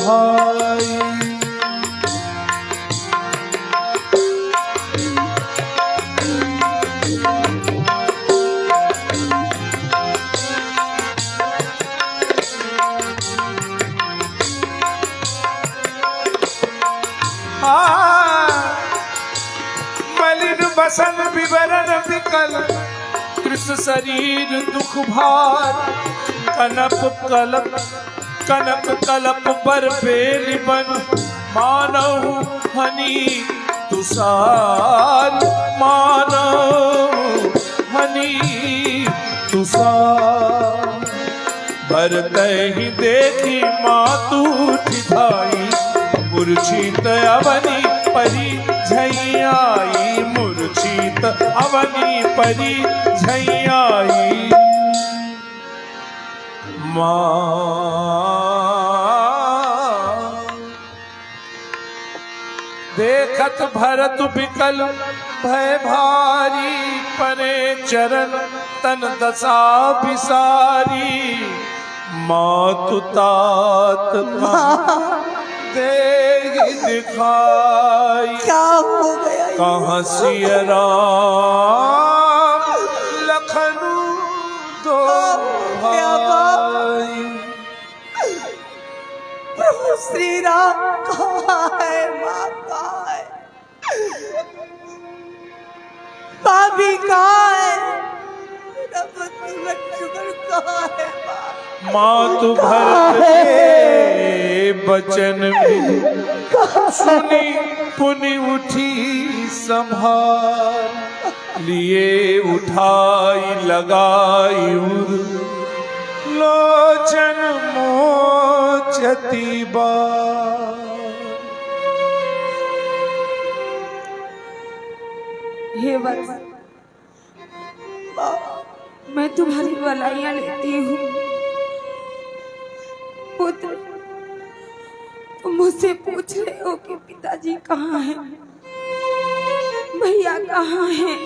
भाई। मलिन बसन विवरण विकल कृष्ण शरीर दुख भार। कनक कलप पर बेल बन मानव हनी तुषार। मानव हनी तुषार भरत ही देखी मातु धाई। मूर्छित अवनी परी झैयाई। मूर्छित अवनी परी झैयाई। देखत भरत बिकल भय भारी। परे चरण तन दशा बिसारी। मातु तात देहि दिखाई। क्या हो गया? कहाँ सिया राम लखनऊ दो भाई। प्रभु श्री राम कहाँ है? माँ कहाँ है? भाभी कहाँ है? मेरा बच्चू कहाँ है? मातु भरत के बचन भी सुनी पुनि उठी संभार। लिए उठाई लगाई उर लोचन मोचती बार। हे वत्स, मैं तुम्हारी भलाइयाँ लेती हूँ। पुत्र, तुम मुझसे पूछ रहे हो कि पिताजी कहाँ हैं, भैया कहाँ हैं।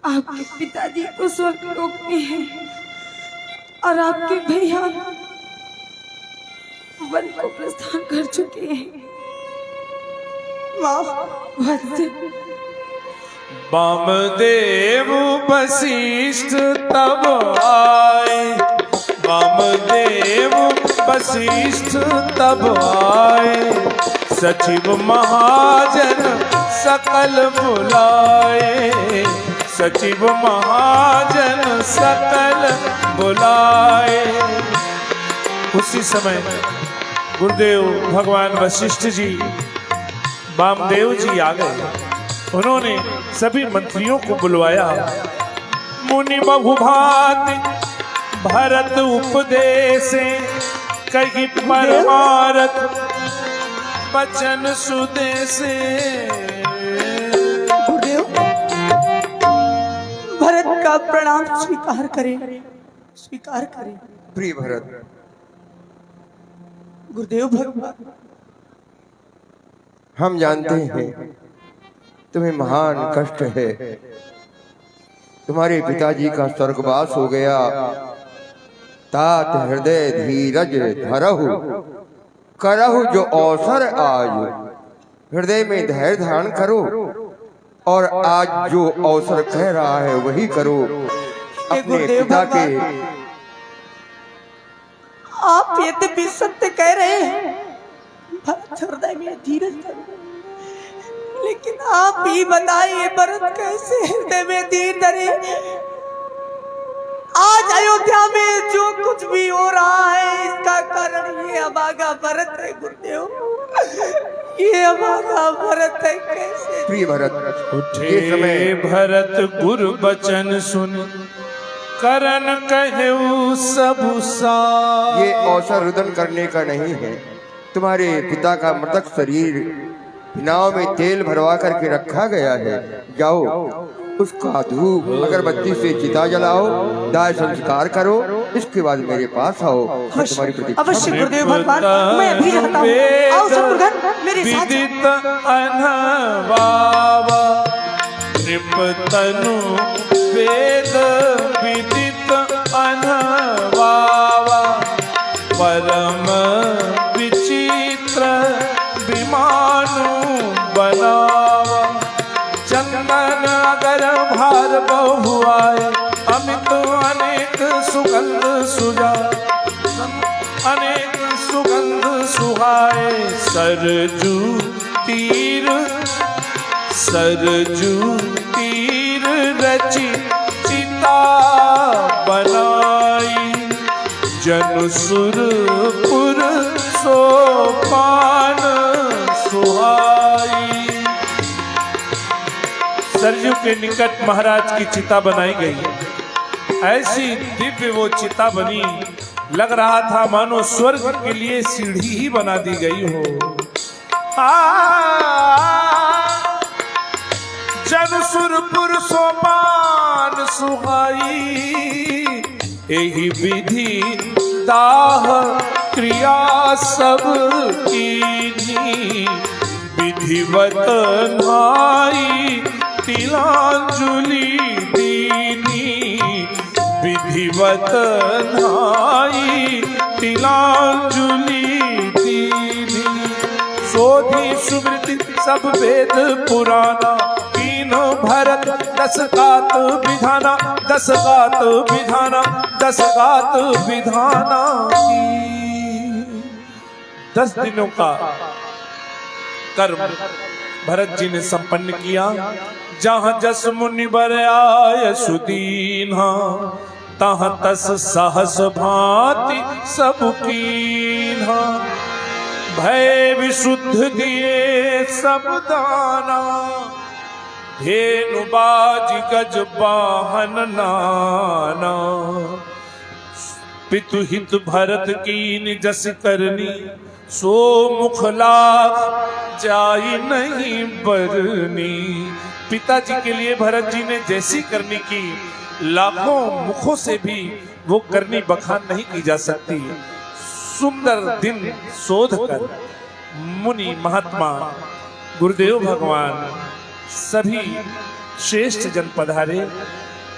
आपके पिताजी तो स्वर्गलोक में हैं और आपके भैया वन को प्रस्थान कर चुके हैं। वामदेव वशिष्ठ तब आए। वामदेव वशिष्ठ तब आए। सचिव महाजन सकल बुलाए। सचिव महाजन सकल बुलाए। उसी समय गुरुदेव भगवान वशिष्ठ जी वामदेव जी आ गए। उन्होंने सभी मंत्रियों को बुलवाया। मुनि बहुभांति भरत उपदेशे। कही परमारथ बचन सुदेशे। गुरुदेव, भरत का प्रणाम स्वीकार करें, स्वीकार करें। प्रिय भरत, गुरुदेव भगवान, हम जानते हैं तुम्हें महान कष्ट है। तुम्हारे पिताजी का स्वर्गवास हो गया। तात हृदय धीरज धरहु। करहु जो अवसर आज। हृदय में धैर्य धारण करो और आज जो अवसर कह रहा है वही करो। अपने पिता के आप यद्यपि सत्य कह रहे हैं, भरत हृदय में धीरज धरो, लेकिन आप ही बताइए भरत कैसे हृदय में धीर धरे। आज अयोध्या में जो कुछ भी हो रहा है इसका कारण ये अभागा भरत है। गुरुदेव, ये अभागा भरत है। कैसे? प्रिय भरत, उठे समय भरत गुरु बचन सुन। करन कहु सब सा। ये अवसर रुदन करने का नहीं है। तुम्हारे पिता का मृतक शरीर नाव में तेल भरवा करके रखा गया है। जाओ उसका धूप अगरबत्ती से चिता जलाओ, दाह संस्कार करो, इसके बाद मेरे पास आओ। तुम्हारी प्रतीक्षा अवश्य गुरुदेव भगवान, मैं अभी आता हूँ। आओ शत्रुघ्न मेरे साथ। विदित अनवावा नृपतनु वेद। विदित अनवावा परम विचित्र विमानु बनावा। चंदन अगर भार बहुआए अमित अनेक सुगंध सुजा, अनेक सुगंध सुहाए। सरजू तीर रचि चिता बनाई। जन सुरपुर सोपान सुहाई। सरजू के निकट महाराज की चिता बनाई गई। ऐसी दिव्य वो चिता बनी, लग रहा था मानो स्वर्ग के लिए सीढ़ी ही बना दी गई हो। जन सुरपुर सोपान सुहाई। यही विधि दाह क्रिया सब कीनी। विधिवत नाई तिलांजलि दीनी। विधिवत नाई तिलांजलि दीनी। सोधी सुमृति सब वेद पुराना। तीनों भरत दस गात विधाना। दस गात विधाना, दस गात विधाना की। 10 दिनों का कर्म भरत जी ने संपन्न किया। जहाँ जस मुनि बर आय सुदीना, तहाँ तस सहस भांति सब कीन्हा। भय विशुद्ध दिए सब दाना। धेनु बाज गज वाहन नाना। पितुहित भरत कीन जस करनी। सो मुख लाख जाई नहीं बरनी। पिताजी के लिए भरत जी ने जैसी करनी की, लाखों मुखों से भी वो करनी बखान नहीं की जा सकती। सुंदर दिन शोध कर मुनि महात्मा गुरुदेव भगवान सभी श्रेष्ठ जन पधारे।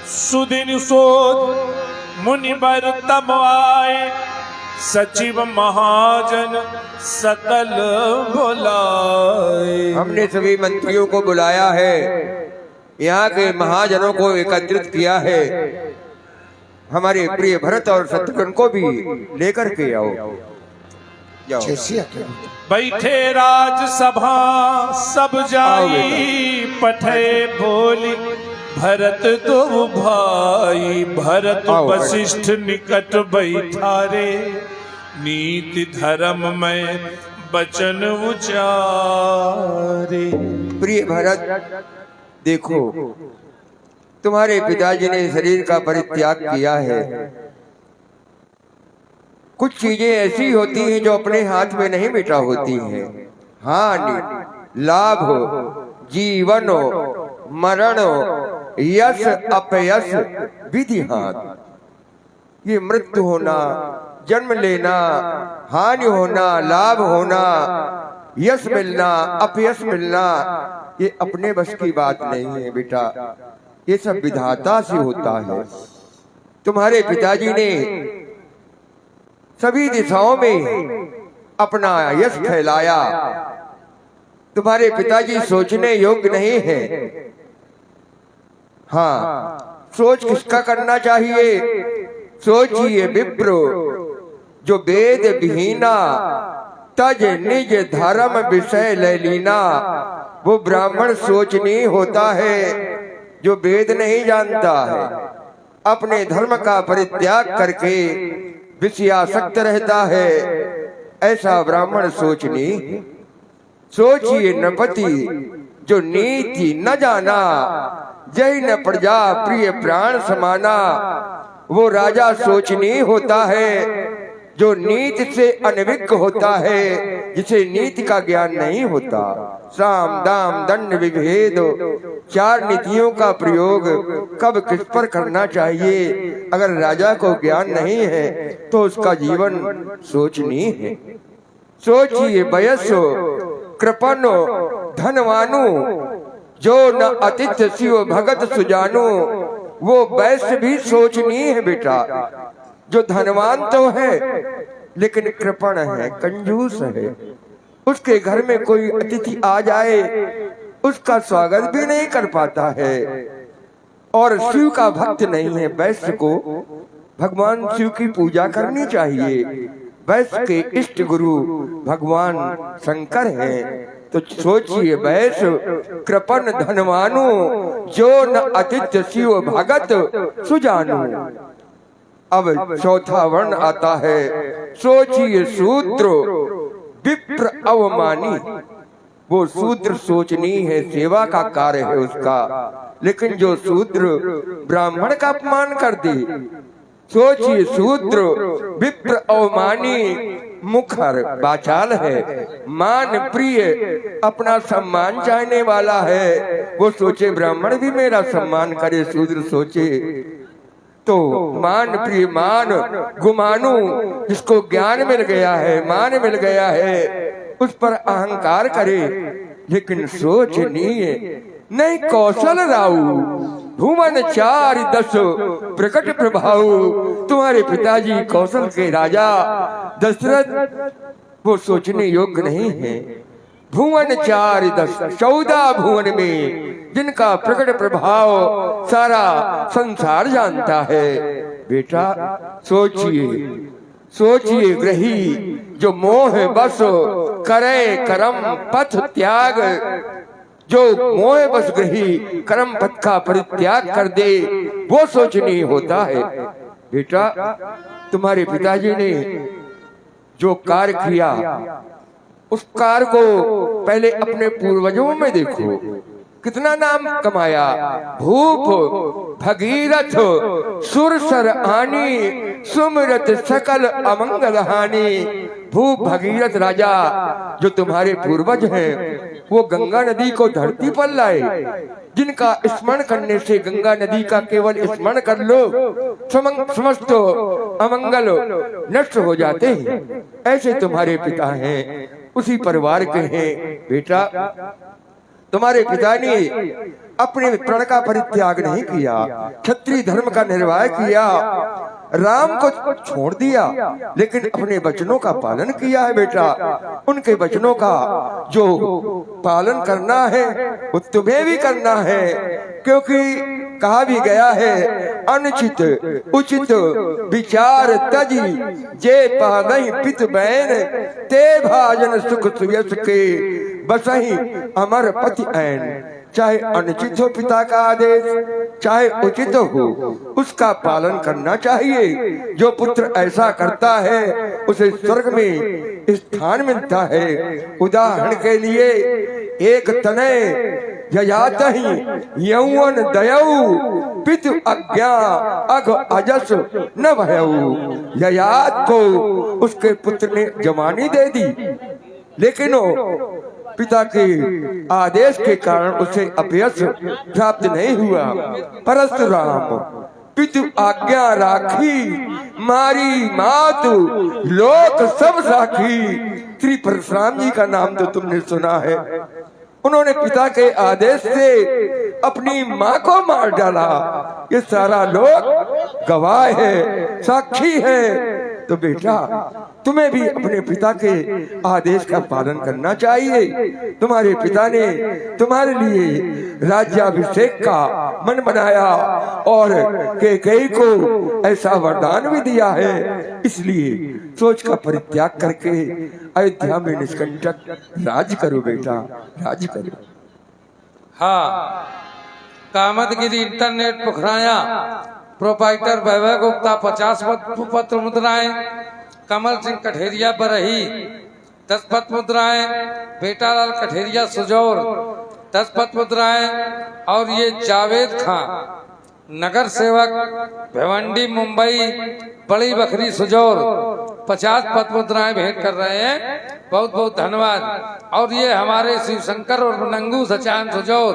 सुदिन शोध मुनि बर तब आए। सचिव महाजन सकल बुलाए। हमने सभी मंत्रियों को बुलाया है, यहाँ के महाजनों को एकत्रित किया है। हमारे प्रिय भरत और शत्रुघ्न को भी लेकर के आओ। बैठे राजसभा सब जाई। पठे बोली भरत दो भाई। भरत वशिष्ठ निकट बैठारे। नीति धर्म में बचन उचारे। प्रिय भरत, देखो तुम्हारे पिताजी ने शरीर का परित्याग किया है। कुछ चीजें ऐसी होती हैं जो अपने हाथ में नहीं मिटा होती हैं। हानि लाभ हो, जीवन हो, मरण हो, यश अपयश विधि हाथ। ये मृत्यु होना, जन्म लेना, हानि होना, लाभ होना, यश मिलना, अपयश मिलना, ये अपने बस की बात नहीं है बेटा। ये सब विधाता से होता है। तुम्हारे पिताजी ने सभी दिशाओं में अपना यश फैलाया। तुम्हारे पिताजी सोचने योग्य नहीं है। हाँ, सोच किसका करना चाहिए? सोचिए विप्रो जो वेद विहीना। तज निज धर्म विषय लैलीना। वो ब्राह्मण सोचनीय होता है जो वेद नहीं जानता है। अपने धर्म का परित्याग करके विषयासक्त रहता है। ऐसा ब्राह्मण सोचनीय। सोचिए नृपति जो नीति न जाना। जय न प्रजा प्रिय प्राण समाना। वो राजा सोचनीय होता है जो नीति से अनभिज्ञ होता है, जिसे नीति का ज्ञान नहीं होता। साम दाम दंड विभेद 4 नीतियों का प्रयोग कब किस पर करना चाहिए, अगर राजा को ज्ञान नहीं है तो उसका जीवन सोचनीय है। सोचिए वयस्सो कृपनो धनवानु। जो न अतिथ्य शिव भगत सुजानो। वो वैश्य भी सोचनीय है बेटा। जो धनवान तो है लेकिन कृपण है, कंजूस है। उसके घर में कोई अतिथि आ जाए उसका स्वागत भी नहीं कर पाता है। और शिव का भक्त नहीं है। वैश्य को भगवान शिव की पूजा करनी चाहिए। वैश्य के इष्ट गुरु भगवान शंकर हैं। तो सोचिए, वैश्य कृपण धनवानु, जो न अतिथ्य शिव भगत सुजानु। अब चौथा वर्ण आता है। सोचिए, शूद्र विप्र अवमानी। वो शूद्र सोचनी है, सेवा का कार्य है उसका, लेकिन जो शूद्र ब्राह्मण का अपमान कर दे। सोचिए, शूद्र विप्र अवमानी, मुखर वाचाल है, मान प्रिय, अपना सम्मान चाहने वाला है। वो सोचे ब्राह्मण भी मेरा सम्मान करे, शूद्र सोचे तो मान प्रिय, मान गुमानु, जिसको ज्ञान मिल गया है, मान मिल गया है, उस पर अहंकार करे। लेकिन सोचनीय नहीं कौशल राउ, भुवन 4-10 प्रकट प्रभाव। तुम्हारे पिताजी कौशल के राजा दशरथ वो सोचने योग्य नहीं है। भुवन 4-10, 14 भुवन में जिनका प्रकट प्रभाव सारा संसार जानता है। बेटा सोचिए, सोचिए, ग्रही जो मोह बस करे कर्म पथ त्याग, जो मोह बस ग्रही कर्म पथ का परित्याग कर दे, वो सोचनीय होता है। बेटा तुम्हारे पिताजी ने जो कार्य किया, उस कार्य को पहले अपने पूर्वजों में देखो, कितना नाम कमाया। भूप भगीरथ सुरसर आनी, सुमिरत सकल अमंगल हानि। भूप भगीरथ राजा जो तुम्हारे पूर्वज हैं, वो गंगा नदी को धरती पर लाए, जिनका स्मरण करने से गंगा नदी का केवल स्मरण कर लो समस्त अमंगल नष्ट हो जाते हैं। ऐसे तुम्हारे पिता हैं, उसी परिवार के हैं। बेटा तुम्हारे पिता ने अपने प्रण का परित्याग नहीं किया, क्षत्रिय धर्म का निर्वाह किया, राम को छोड़ दिया, लेकिन अपने वचनों का पालन किया है। बेटा उनके वचनों का जो पालन करना है वो तुम्हें भी करना है, क्योंकि कहा भी गया है, अनुचित उचित विचार तजी, जे पालहि पित बैन, ते भाजन सुख सुयस के, बसहि अमर पति ऐन। चाहे अनुचित हो पिता का आदेश, चाहे उचित हो, उसका पालन करना चाहिए। जो पुत्र ऐसा करता है उसे स्वर्ग में स्थान मिलता है। उदाहरण के लिए, एक तनय ययात ही यौवन दयऊ, पितु अज्ञा अघ अजस न भयऊ। ययात को उसके पुत्र ने जवानी दे दी, लेकिन पिता के आदेश के कारण उसे अपयश प्राप्त नहीं हुआ। परशुराम पितु आज्ञा राखी, मारी मातु लोक सब साखी। श्री परशुराम जी का नाम तो तुमने सुना है। उन्होंने पिता के आदेश से अपनी माँ को मार डाला। ये सारा लोग गवाह है, साक्षी है। तो बेटा तुम्हें भी अपने पिता के आदेश का पालन करना चाहिए। तुम्हारे पिता ने तुम्हारे लिए राज्याभिषेक का मन बनाया और कैकेयी को ऐसा वरदान भी दिया है। इसलिए सोच का परित्याग करके अयोध्या में निष्कंटक राज करो बेटा, राज करो। हाँ, कामतगिरी इंटरनेट पुखराया, प्रोपाइटर वैभव गुप्ता 50 पत्र मुद्राएं, कमल सिंह कठेरिया बरही 10 पत्र मुद्राएं, बेटालाल कठेरिया सुजौर 10 पत्र मुद्राएं, और ये जावेद खान नगर सेवक भिवंडी मुंबई बड़ी बखरी सुजौर 50 पत्र मुद्राएं भेंट कर रहे हैं। बहुत बहुत धन्यवाद। और ये हमारे शिव शंकर और नंगू सचान सुजौर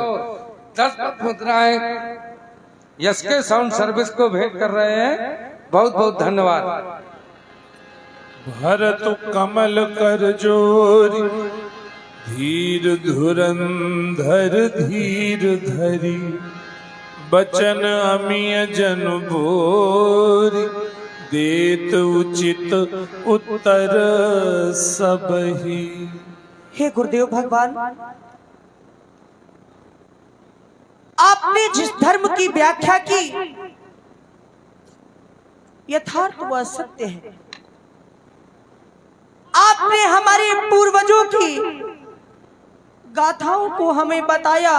10 पत्र मुद्राएं यश के साउंड सर्विस को भेंट कर रहे हैं। बहुत बहुत धन्यवाद। भरत कमल कर जोरी, धीर धुरंधर धीर धरी, बचन अमिय जन बोरी, देत उचित उत्तर सबही। हे गुरुदेव भगवान, आपने जिस धर्म की व्याख्या की यथार्थ व सत्य है। आपने हमारे पूर्वजों की गाथाओं को हमें बताया,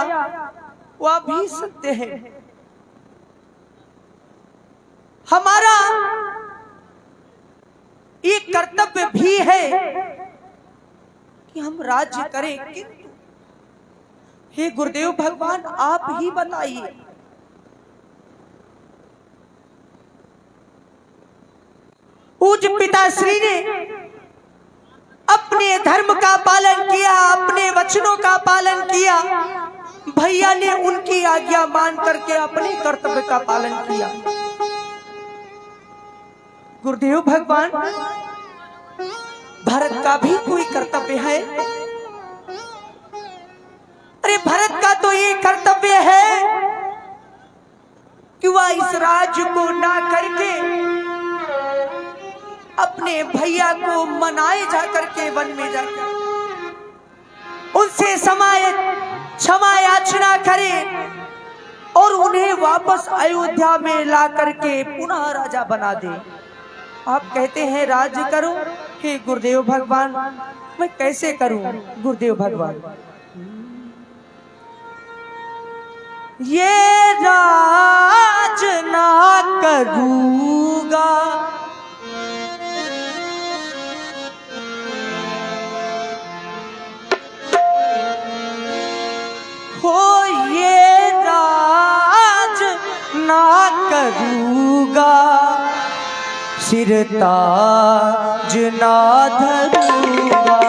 वह भी सत्य है। हमारा एक कर्तव्य भी है कि हम राज्य करें, किंतु हे गुरुदेव भगवान, आप ही बताइए, पूज्य पिताश्री ने अपने धर्म का पालन किया, अपने वचनों का पालन किया। भैया ने उनकी आज्ञा मान करके अपने कर्तव्य का पालन किया। गुरुदेव भगवान, भरत का भी कोई कर्तव्य है। अरे भरत का तो ये कर्तव्य है कि वह इस राज्य को ना करके अपने भैया को मनाए जाकर के वन में जाकर उनसे क्षमा याचना करे और उन्हें वापस अयोध्या में ला करके पुनः राजा बना दे। आप कहते हैं राज्य करो। हे गुरुदेव भगवान, मैं कैसे करूं गुरुदेव भगवान? ये राज ना करूंगा, हो ये राज ना करूंगा, सिर ताज ना धरूंगा।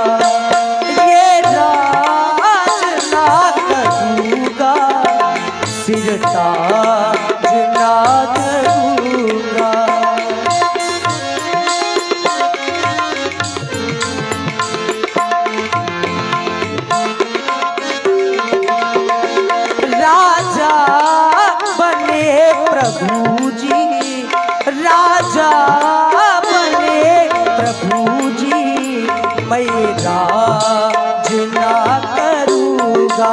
ये राज ना करूंगा, सिर ताज ना धरूंगा। राजा बने प्रभु जी, राजा बने प्रभु जी, मैं राज ना करूंगा।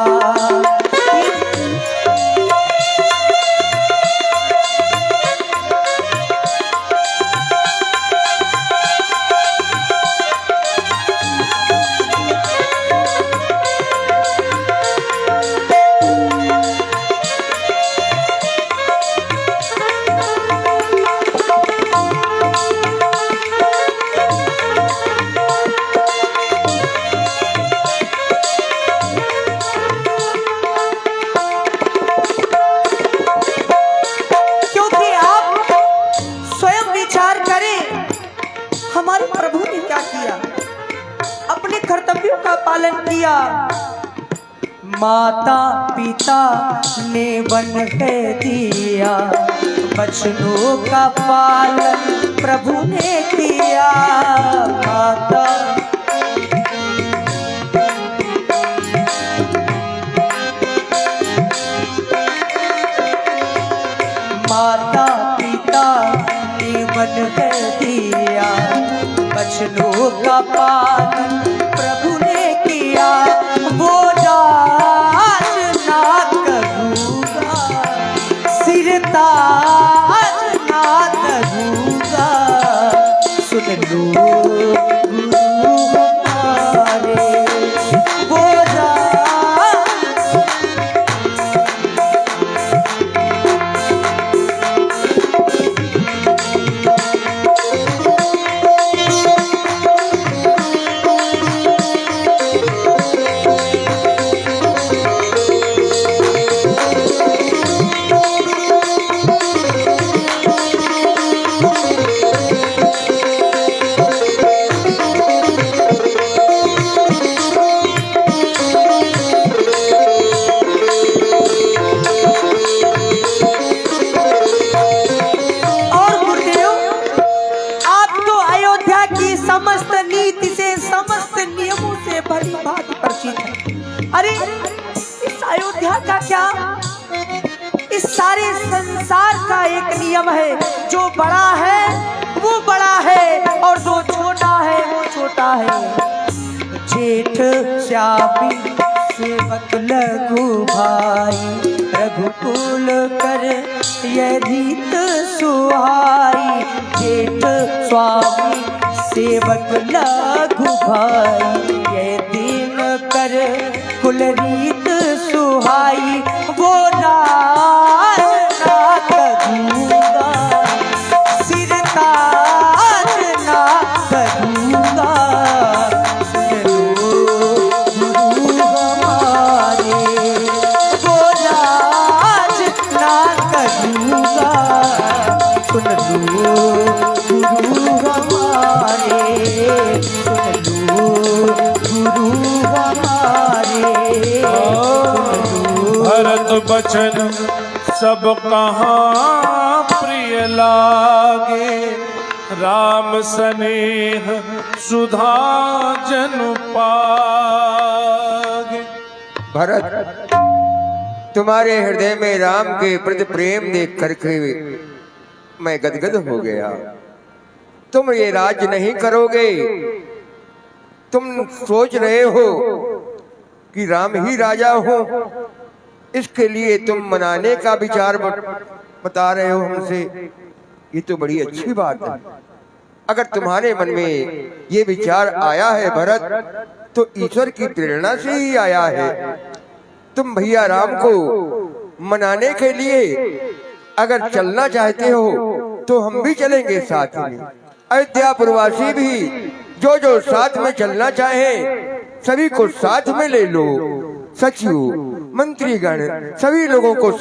हमारे प्रभु ने क्या किया? अपने कर्तव्यों का पालन किया। माता पिता ने वन कह दिया, बचनों का पालन प्रभु ने किया। माता पिता ने वन कह दिया, बचनों का पालन प्रभु ने किया। वो राज ना करूंगा, सिर ताज ना धरूंगा। सुन लो गुरु हमारे, वो समस्त नीति से, समस्त नियमों से भली भांति परिचित है। अरे इस अयोध्या का क्या, इस सारे संसार का एक नियम है, जो बड़ा है वो बड़ा है और जो छोटा है वो छोटा है। जेठ श्यामी सेवक लघु भाई, रघुकुल कर यह रीत सुहाई। जेठ स्वामी सेवक लघु भाई, यह दीन कर कुल रीत सुहाई। वो नार ना करूँगा, सिर ताज ना करूँगा, सुन लो गुरु हमारे। वो नाज ना करूँगा, सुन लो गुरु हमारे, सुन लो गुरु हमारे। भरत बचन सब कहाँ प्रिय लागे, राम स्नेह सुधा जन पागे। भरत, तुम्हारे हृदय में राम के प्रति प्रेम देख करके मैं गदगद हो गया। तुम ये राज नहीं करोगे। तुम सोच रहे हो कि राम ही राजा हो, इसके लिए तुम मनाने का विचार बता रहे हो हमसे। ये तो बड़ी अच्छी बात है। अगर तुम्हारे मन में ये विचार आया है भरत, तो ईश्वर की प्रेरणा से ही आया है। तुम भैया राम को मनाने के लिए अगर चलना चाहते हो तो हम भी चलेंगे साथ में। अयोध्या प्रवासी भी जो जो साथ में चलना चाहे सभी को साथ में ले लो। सचिव, मंत्रीगण, सभी लोगों को